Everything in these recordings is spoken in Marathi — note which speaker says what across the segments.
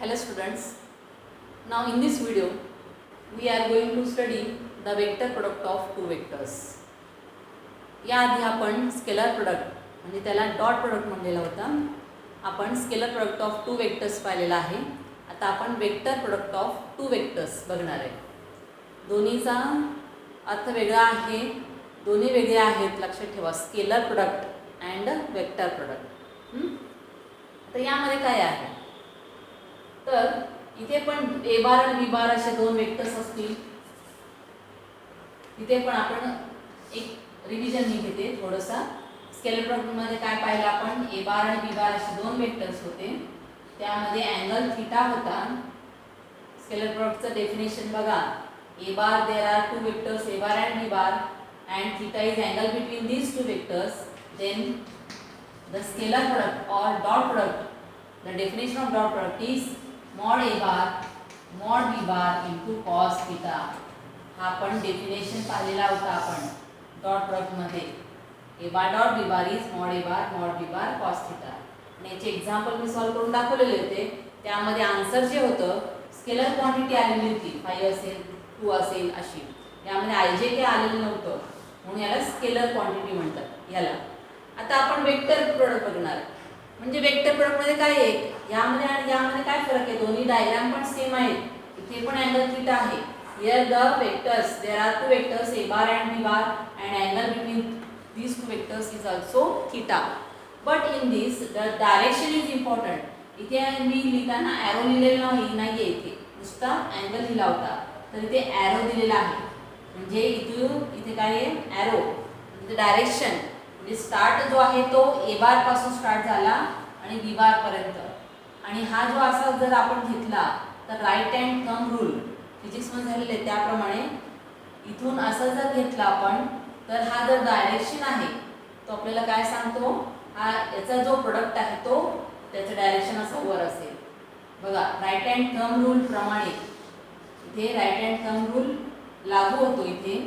Speaker 1: Hello students, now in this video we are going to study the vector product of two vectors. या आधी आपण स्केलर प्रोडक्ट म्हणजे त्याला डॉट प्रोडक्ट म्हणलेला होता. आपण scalar product of two vectors पाहिलेला आहे. आता आपण vector product of two vectors बघणार आहे. दोन्हीचा अर्थ वेगळा आहे, दोन्ही वेगळे आहेत लक्षात ठेवा. Scalar product and vector product. तर यामध्ये काय आहे तर इथे पण ए बार आणि बी बार असे दोन वेक्टर्स असतील. इथे पण आपण एक रिव्हिजन मी घेते थोडंसं. स्केलर प्रोडक्टमध्ये काय पाहिलं आपण, ए बार आणि बी बार असे दोन वेक्टर्स होते. त्यामध्ये अँगल थीटा होता. स्केलर प्रोडक्टचं डेफिनेशन बघा. A bar there are two vectors A bar and B bar and theta is angle between these two vectors. Then the scalar product or dot product, the definition of dot product is mod a bar mod b bar into cos theta. हा पण डेफिनेशन पाहिलेला होता आपण डॉट प्रोडक्ट मध्ये. a bar dot b bar is mod a bar mod b bar cos theta. आणि याचे एक्झाम्पल मी सॉल्व करून दाखवलेले होते. त्यामध्ये आन्सर जे होतं स्केलर क्वांटिटी आलेली होती, 5 असेल 2 असेल अशी. यामध्ये आयजे के आलेलं नव्हतं म्हणून याला स्केलर क्वांटिटी म्हणतात याला. आता आपण वेक्टर प्रोडक्ट बघणार. म्हणजे वेक्टर प्रोडक्टमध्ये काय आहे, यामध्ये आणि यामध्ये काय फरक आहे. दोन्ही डायग्राम पण सेम आहेत. इथे पण अँगल थीटा आहे. Here the vectors there are two vectors A bar and B bar and angle between these two vectors is also theta. But in this the direction is important. इथे मी लिहिताना ॲरो लिहिलेला नाहीये, इथे नुसता अँगल लिहिला होता. तर इथे ॲरो दिलेला आहे. म्हणजे इथे काय आहे ॲरो म्हणजे डायरेक्शन. म्हणजे स्टार्ट जो आहे तो ए बार पासून स्टार्ट झाला आणि बी बार पर्यंत. आणि हा जो असा जर आपण घेतला तर राईट हँड थंब रूल फिजिक्समध्ये झालेले आहे त्याप्रमाणे इथून असं जर घेतला आपण तर हा जर डायरेक्शन आहे तो आपल्याला काय सांगतो, हा याचा जो प्रोडक्ट आहे तो त्याचं डायरेक्शन असं वर असेल. बघा राईट हँड थंब रूल प्रमाणे इथे राईट हँड थंब रूल लागू होतो इथे,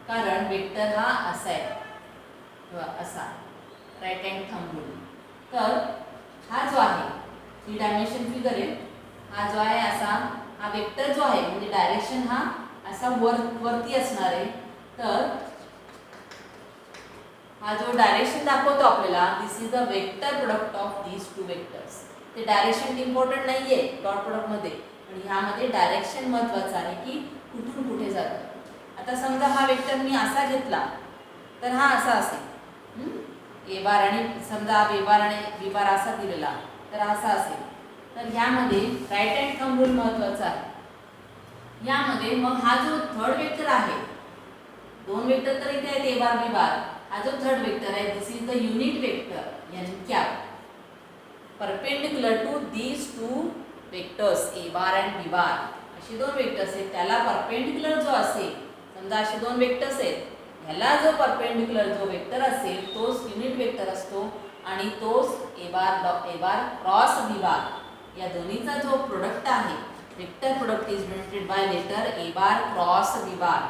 Speaker 1: कारण वेक्टर हा असा आहे असा राईट हँड थंब रूल. तर हा जो आहे 3 डायमेन्शन फिगर आहे. हा जो आहे असा, हा वेक्टर जो आहे म्हणजे डायरेक्शन हा असा वरती असणार आहे. तर हा जो डायरेक्शन दाखवतो आपल्याला, this is the vector product of these two vectors. ते डायरेक्शन इम्पॉर्टंट नाही आहे डॉट प्रोडक्टमध्ये, पण ह्यामध्ये डायरेक्शन महत्त्वाचं आहे की कुठून कुठे जातं. आता समजा हा वेक्टर मी असा घेतला तर हा असा असेल ए बार आणि समजा बी बार आणि बी बार असा दिलेला तर असा असेल. तर ह्यामध्ये राईट हँड थंब रूल महत्त्वाचा आहे. यामध्ये मग हा जो थर्ड वेक्टर आहे, दोन वेक्टर तर इथे आहेत ए बार बी बार. हा जो थर्ड वेक्टर आहे this is the unit vector N cap perpendicular to these two vectors A bar and B bar. असे दोन वेक्टर्स आहेत, त्याला परपेंडिक्युलर जो असेल, समजा असे दोन वेक्टर्स आहेत, ह्याला जो परपेंडिक्युलर जो वेक्टर असेल तोच युनिट वेक्टर असतो आणि तोच ए बार क्रॉस बी बार या दोन्हीचा जो प्रोडक्ट आहे vector product is denoted by letter A bar cross B bar.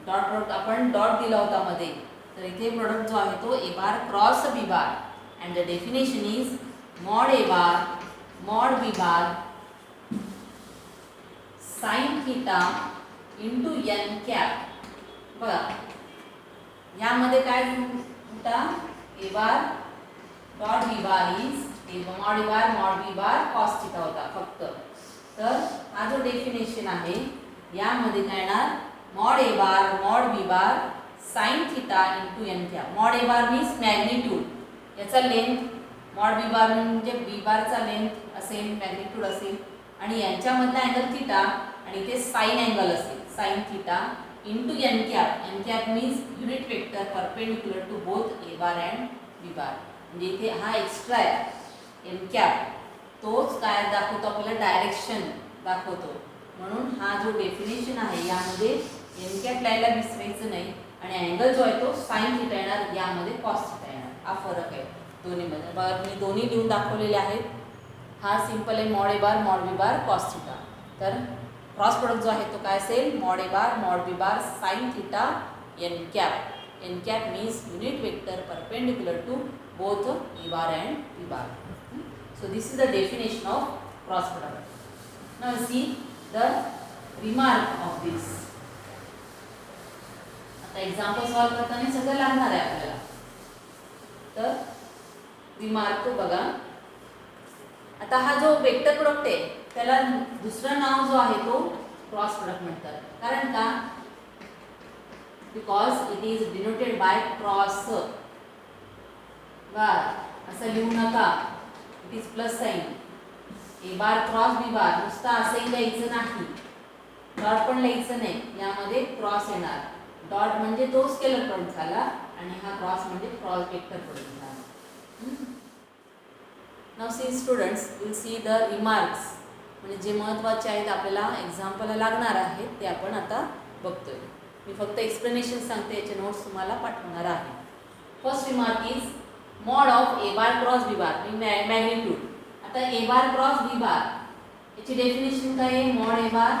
Speaker 1: Dot product आपण डॉट दिला होता मध्ये, तर इथे प्रोडक्ट जो आहे तो A bar cross B bar. And the definition is mod A bar mod B bar sine theta into N cap. बघा यामध्ये काय होता, A bar dot B bar is mod A bar mod B bar cos theta होता फक्त. तर हा जो डेफिनेशन आहे यामध्ये काय येणार, mod A bar mod B bar sine theta into N cap. Mod A bar means magnitude, याचा लेंथ. मॉड बी बार म्हणजे बी बारचा लेंथ असेल, मॅग्निट्यूड असेल आणि यांच्यामधला अँगल थीटा आणि ते साइन अँगल असेल sine theta into N cap. N cap means unit vector perpendicular to both A bar and B bar. म्हणजे इथे हा एक्स्ट्रा आहे एन कॅप, तोच काय दाखवतो आपल्याला डायरेक्शन दाखवतो. म्हणून हा जो डेफिनेशन आहे यामध्ये एन कॅप लायला विसरायचं नाही आणि अँगल जो आहे तो साइन थीटा येणार, यामध्ये कॉस थीटा येणार. हा फरक आहे दोन्हीमध्ये. बघा मी दोन्ही लिहून दाखवलेले आहेत. हा सिंपल आहे mod A bar mod B bar cos theta. तर क्रॉस प्रोडक्ट जो आहे तो काय असेल, mod A bar mod B bar sine theta N cap. N cap means unit vector perpendicular to both A bar and B bar. So this is the definition of cross product. Now see the remark of this. आता एक्झाम्पल सॉल्व करताना सगळं लागणार आहे आपल्याला. तर रिमार्क बघा. आता हा जो वेक्टर प्रोडक्ट आहे त्याला दुसरं नाव जो आहे तो क्रॉस प्रोडक्ट म्हणतात. कारण का? Because it is denoted by cross bar. असं लिहू नका, it is plus sign. A bar cross B bar नुसता असंही लिहायचं नाही, डॉट पण लिहायचं नाही, यामध्ये क्रॉस येणार. डॉट म्हणजे तो स्केलर प्रोडक्ट झाला आणि हा क्रॉस म्हणजे क्रॉस वेक्टर प्रोडक्ट झाला. Now see students will see the remarks, म्हणजे जे महत्त्वाचे आहेत आपल्याला एक्झाम्पलला लागणार आहेत ते आपण आता बघतोय. मी फक्त एक्सप्लेनेशन सांगते, याचे नोट्स तुम्हाला पाठवणार आहे. First remark is mod of A bar cross B bar, magnitude. आता a bar cross B bar याची डेफिनेशन काय आहे? Mod A bar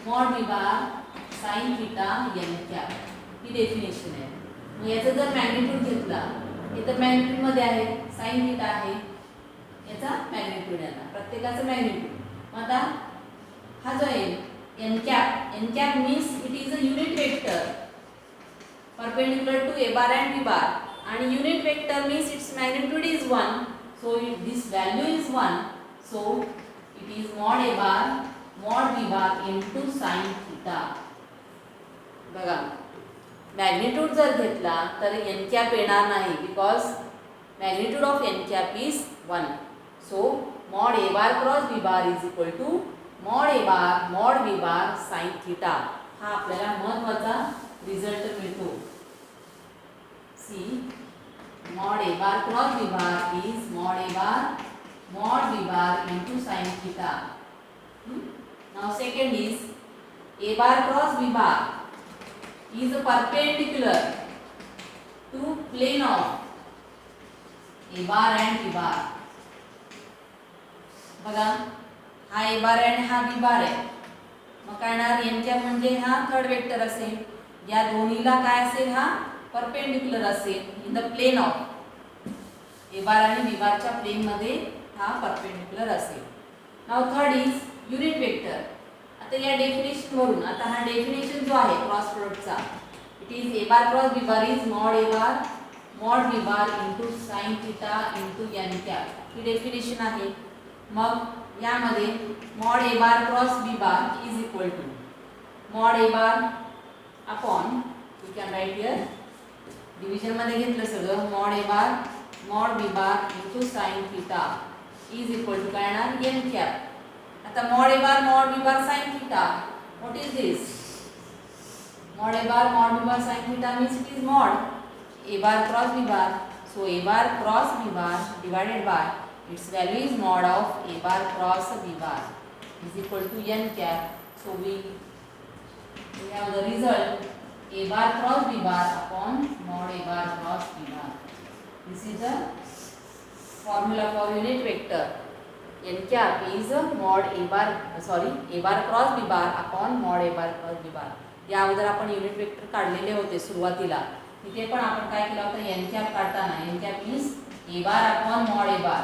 Speaker 1: mod B bar sine theta N cap, ही डेफिनेशन आहे. मग याचा जर मॅग्निट्यूड घेतला, हे तर मॅग्निट्यूड मध्ये आहे, साइन थीटा आहे, याचा मॅग्निट्यूड येणार, प्रत्येकाचं मॅग्निट्यूड. मग आता हा जो आहे N cap means it is a unit vector perpendicular to A bar and B bar. आणि unit vector means its magnitude is 1, so this value is 1, so it is mod a bar mod b bar into sin theta. बघा, मॅग्निट्यूड जर घेतला तर n कॅप येणार नाही, because magnitude of n cap is 1. So mod a bar cross b bar is equal to mod a bar mod b bar sin theta. हा आपल्याला महत्त्वाचा रिझल्ट मिळतो. See mod a bar cross b bar is mod a bar mod b bar into sin theta. Now second is a bar cross b bar is perpendicular to plane of a bar and b bar. बघा, हा a bar and हा b bar आहे. मग काय येणार? n कॅप म्हणजे हा थर्ड वेक्टर असेल, या दोन्हीला काय असेल? हा परपेंडिक्युलर असेल in the plane of A bar आणि बी बारच्या प्लेन मध्ये हा परपेंडिक्युलर असेल. Now third is unit vector. आता या डेफिनेशन वरून, आता हा डेफिनेशन जो आहे क्रॉस प्रोडक्टचा, it is A bar cross B bar is mod A bar mod B bar into sine theta into N cap, ही डेफिनेशन आहे. मग यामध्ये mod A bar cross B bar is equal to mod A bar upon, you can write here, division मध्ये घेतलं सगळं, mod A bar mod B bar into sine theta is equal to काय येणार? N cap. आता mod A bar mod B bar sine theta, what is this? Mod A bar mod B bar sine theta means it is mod A bar cross B bar. So A bar cross B bar divided by its value is mod of A bar cross B bar is equal to n cap. So we have the result a bar cross b bar upon mod a bar cross b bar. This is the formula for unit vector. n cap is mod a bar a bar cross b bar upon mod a bar cross b bar. या अगोदर आपण युनिट वेक्टर काढलेले होते सुरुवातीला, तिथे पण आपण काय केलं होतं? n cap काढताना n cap means a bar upon mod a bar,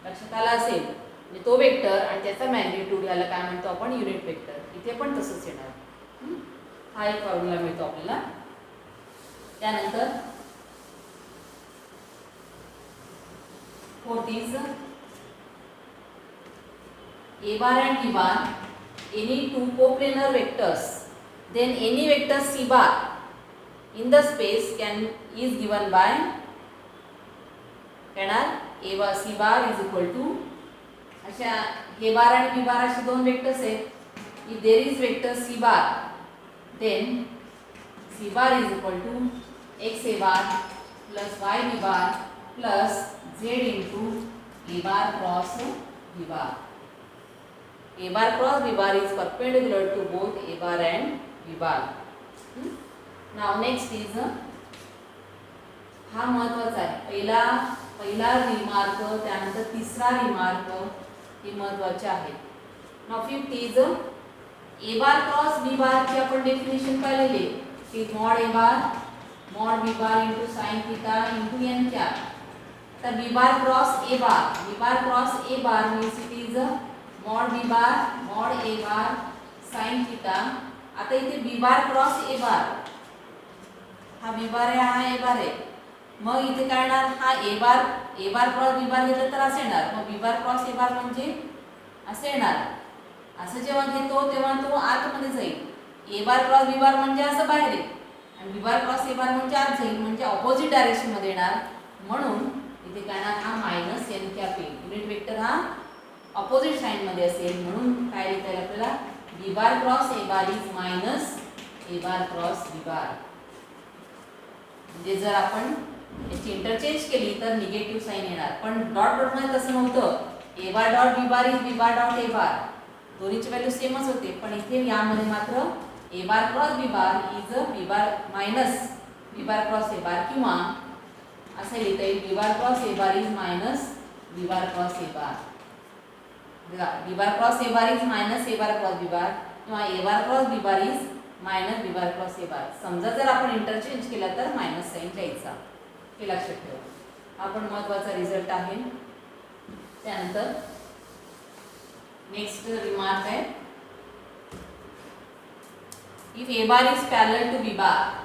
Speaker 1: लक्षात आलं असेल. म्हणजे तो वेक्टर आणि त्याचा मॅग्निट्यूड याला काय म्हणतो आपण? Unit vector. इथे पण तसंच येणार. हा एक फॉर्म्युला मिळतो आपल्याला. त्यानंतर fourth is A bar and B bar any two coplanar vectors, then any vector c bar in the space can is given by a bar c bar is equal to, अशा ए बार आणि बी बार असे दोन वेक्टर्स आहेत. If there is vector c bar, then c bar is equal to x a bar plus y b bar plus z into a bar cross b bar. A bar cross b bar is perpendicular to both a bar and b bar. Now next is हा महत्वाचा आहे. पहिला रिमार्क, त्यानंतर तिसरा रिमार्क, हे महत्वाचे आहे. Now fifth is A bar cross B bar ची आपण डेफिनेशन पाहिलेली की mod A bar mod B bar into sine theta into N cap. तर B bar cross A bar means it is mod B bar mod A bar sine theta. आता इथे बी बार क्रॉस ए बार, हा बी बार आहे हा ए बार आहे. मग इथे काय येणार, हा ए बार क्रॉस बी बार घेतलं तर असं येणार. मग बी बार क्रॉस ए बार म्हणजे असं येणार. असं जेव्हा घेतो तेव्हा तो आतमध्ये जाईल. ए बार क्रॉस बी बार म्हणजे असं बाहेर येईल आणि बी बार क्रॉस ए बार म्हणजे आत जाईल, म्हणजे ऑपोजिट डायरेक्शन मध्ये येणार. म्हणून इथे काय येणार, हा मायनस एन कॅप येईल. युनिट वेक्टर हा ऑपोजिट साइन मध्ये असेल म्हणून काय लिहिता येईल आपल्याला, बी bar cross A bar is minus A bar cross B bar. म्हणजे जर आपण याची इंटरचेंज केली तर निगेटिव्ह साइन येणार. पण डॉट डॉट मध्ये तसं नव्हतं. A bar dot B bar is B bar dot A bar, दोन्हीची व्हॅल्यू सेमच होते. पण इथे यामध्ये मात्र A bar cross B bar is B bar minus B bar cross A bar, किंवा असं लिहिता येईल B bar cross A bar is minus B bar cross A bar. B bar cross A bar is minus A bar cross B bar, किंवा A bar cross B bar is minus B bar cross A bar. समजा जर आपण इंटरचेंज केला तर मायनस साइन घ्यायचा, हे लक्षात ठेवा. हा पण महत्त्वाचा रिझल्ट आहे. त्यानंतर नेक्स्ट रिमार्क आहे, if a bar is parallel to b bar.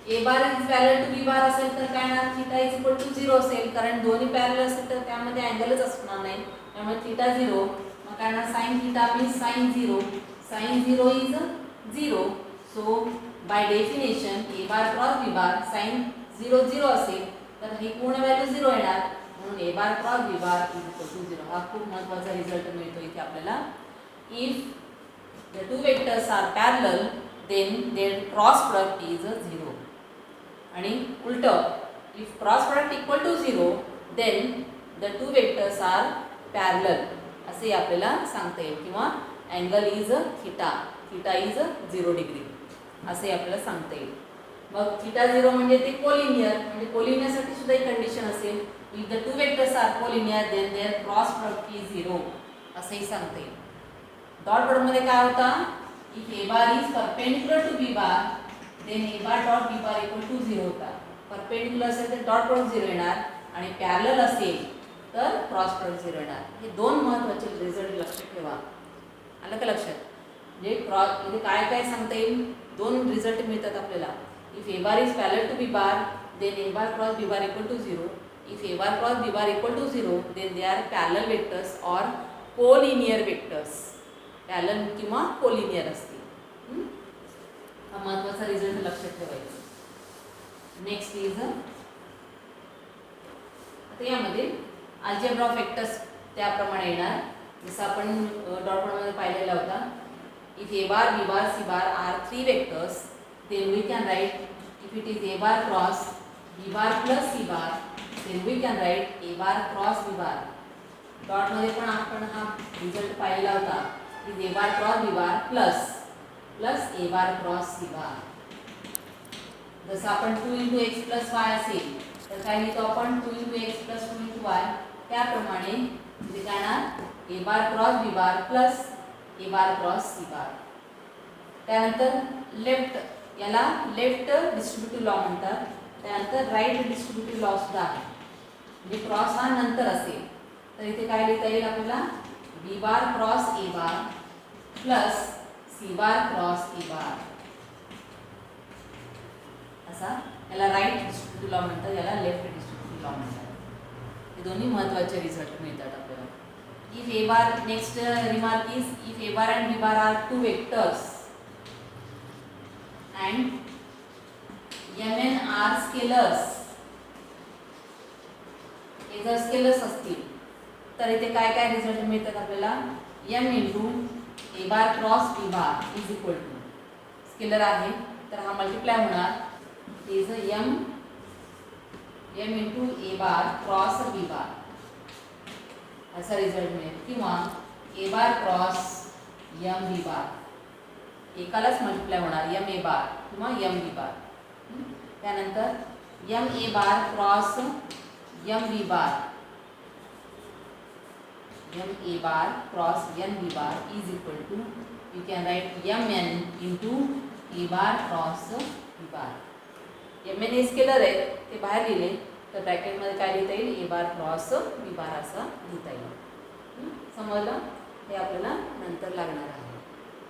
Speaker 1: A bar is parallel to b bar असेल तर काय ना, थीटा इज इक्वल टू 0 असेल. कारण दोन्ही पॅरलल असेल तर त्यामध्ये अँगलच असणार नाही, त्यामुळे थीटा 0. मग काय ना, sine theta means sine 0. Sine 0 is 0. So by definition a bar cross B bar sine 0 0 असेल तर ही पूर्ण व्हॅल्यू 0 येणार. म्हणून A bar cross B bar is equal to 0. हा खूप महत्त्वाचा रिझल्ट मिळतो इथे आपल्याला. If the two vectors are parallel then their cross product is 0. आणि उलट, if cross product equal to 0 then the two vectors are parallel असे आपल्याला सांगता येईल. किंवा angle is theta, theta is 0 degree असे आपल्याला सांगता येईल. मग थीटा 0 म्हणजे ते कोलिनियर, म्हणजे कोलिनियरसाठी सुद्धा एक कंडिशन असेल. If the two vectors are collinear then their cross product is 0 असंही सांगता येईल. डॉट प्रोडक्ट मध्ये काय होता, if a bar is perpendicular to b bar then a bar dot B bar equal to 0 होता. परपेंडिक्युलर असेल तर डॉट प्रोडक्ट 0 येणार आणि पॅरलल असेल तर क्रॉस प्रोडक्ट 0 येणार. हे दोन महत्त्वाचे रिझल्ट लक्षात ठेवा. आलं का लक्षात? म्हणजे क्रॉस म्हणजे काय काय सांगता येईल, दोन रिझल्ट मिळतात आपल्याला. If a bar is parallel to b bar then a bar cross B bar equal to 0. If a bar cross B bar equal to 0 then they are parallel vectors or collinear vectors. Parallel किंवा कोलिनियर असतील. हा महत्त्वाचा रिझल्ट लक्षात ठेवायचा. नेक्स्ट इज, आता यामध्ये अल्जेब्रा ऑफ वेक्टर्स त्याप्रमाणे येणार जसं आपण डॉट मध्ये पाहिलेला होता. If a bar B bar c bar are 3 vectors then we can write, if it is a bar cross b bar plus c bar then we can write a bar cross b bar. Dot मध्ये पण आपण हा रिझल्ट पाहिला होता की a bar cross b bar plus a bar cross c bar. जसं आपण 2 × x + y असेल तर काय लिहितो आपण 2 × x + 2 × y. त्याप्रमाणे इथे काय ना a bar cross b bar plus a bar cross c bar. त्यानंतर लेफ्ट, याला लेफ्ट डिस्ट्रीब्युटिव्ह लॉ म्हणतात. त्यानंतर राईट डिस्ट्रीब्युटिव्ह लॉ सुद्धा आहे. म्हणजे क्रॉस हा नंतर असेल तर इथे काय लिहिता येईल आपल्याला, बी बार क्रॉस ए bar plus C bar cross ए बार असा. याला राईट डिस्ट्रीब्युटिव्ह लॉ म्हणतात, याला लेफ्ट डिस्ट्रीब्युटिव्ह लॉ म्हणतात. हे दोन्ही महत्त्वाचे रिझल्ट मिळतात आपल्याला. If a bar, next remark is, if a bar and B bar are 2 vectors and mn are scalars. हे जर स्केलर्स असतील तर इथे काय काय रिझल्ट मिळतात आपल्याला, m × a bar cross b bar is equal to, scalar आहे तर हा मल्टिप्लाय होणार is m × a bar cross b bar असा रिझल्ट मिळेल. किंवा a bar cross m b bar एकालाच मल्टिप्लाय होणार m a बार किंवा m b बार. त्यानंतर m a bar cross m b bar, m a bar cross m b bar is equal to, you can write mn × a bar cross b bar. mn हे स्केलर आहे ते बाहेर लिहिले तर ब्रॅकेटमध्ये काय लिहिता येईल, ए बार क्रॉस बी बार असा लिहिता येईल. समजलं? हे आपल्याला नंतर लागणार आहे.